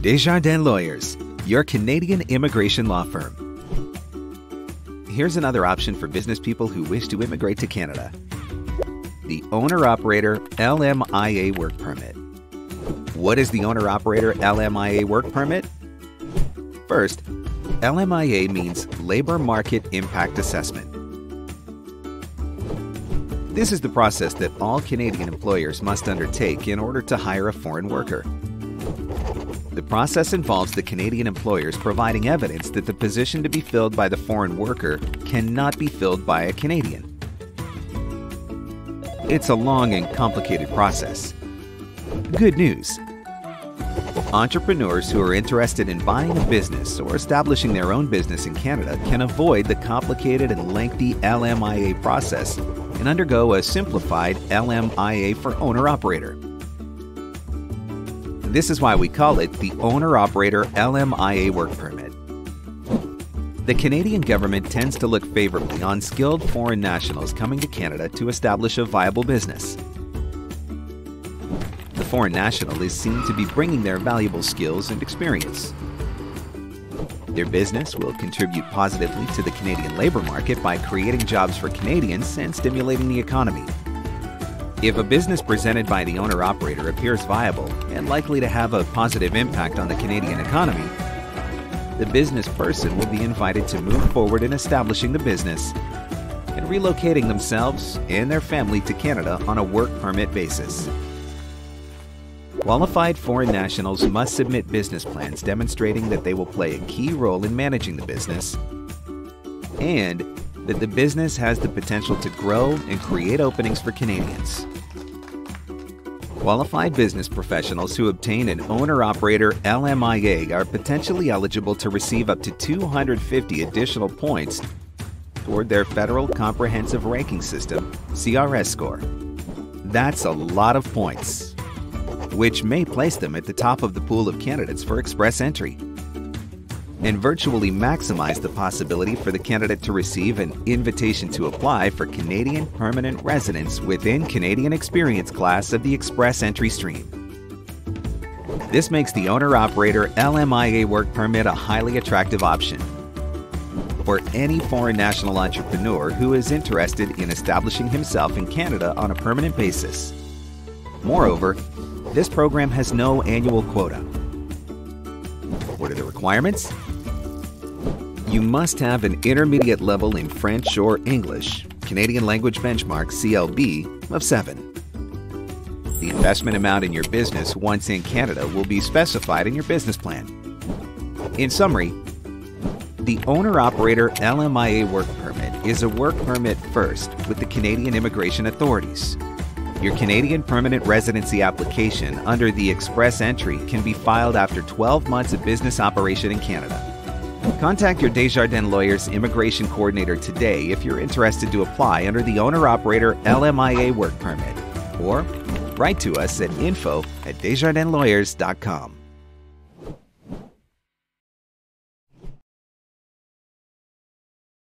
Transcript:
Desjardins Lawyers, your Canadian immigration law firm. Here's another option for business people who wish to immigrate to Canada. The Owner-Operator LMIA Work Permit. What is the Owner-Operator LMIA Work Permit? First, LMIA means Labor Market Impact Assessment. This is the process that all Canadian employers must undertake in order to hire a foreign worker. The process involves the Canadian employers providing evidence that the position to be filled by the foreign worker cannot be filled by a Canadian. It's a long and complicated process. Good news! Entrepreneurs who are interested in buying a business or establishing their own business in Canada can avoid the complicated and lengthy LMIA process and undergo a simplified LMIA for owner-operator. This is why we call it the Owner-Operator LMIA Work Permit. The Canadian government tends to look favorably on skilled foreign nationals coming to Canada to establish a viable business. The foreign national is seen to be bringing their valuable skills and experience. Their business will contribute positively to the Canadian labor market by creating jobs for Canadians and stimulating the economy. If a business presented by the owner-operator appears viable and likely to have a positive impact on the Canadian economy, the business person will be invited to move forward in establishing the business and relocating themselves and their family to Canada on a work permit basis. Qualified foreign nationals must submit business plans demonstrating that they will play a key role in managing the business and that the business has the potential to grow and create openings for Canadians. Qualified business professionals who obtain an Owner-Operator LMIA are potentially eligible to receive up to 250 additional points toward their Federal Comprehensive Ranking System (CRS) score. That's a lot of points, which may place them at the top of the pool of candidates for express entry, and virtually maximize the possibility for the candidate to receive an invitation to apply for Canadian permanent residence within Canadian experience class of the express entry stream. This makes the Owner-Operator LMIA Work Permit a highly attractive option for any foreign national entrepreneur who is interested in establishing himself in Canada on a permanent basis. Moreover, this program has no annual quota. What are the requirements? You must have an intermediate level in French or English, Canadian Language Benchmark CLB, of 7. The investment amount in your business once in Canada will be specified in your business plan. In summary, the Owner-Operator LMIA Work Permit is a work permit first with the Canadian Immigration Authorities. Your Canadian permanent residency application under the express entry can be filed after 12 months of business operation in Canada. Contact your Desjardins Lawyers Immigration Coordinator today if you're interested to apply under the Owner-Operator LMIA Work Permit, or write to us at info@desjardinslawyers.com.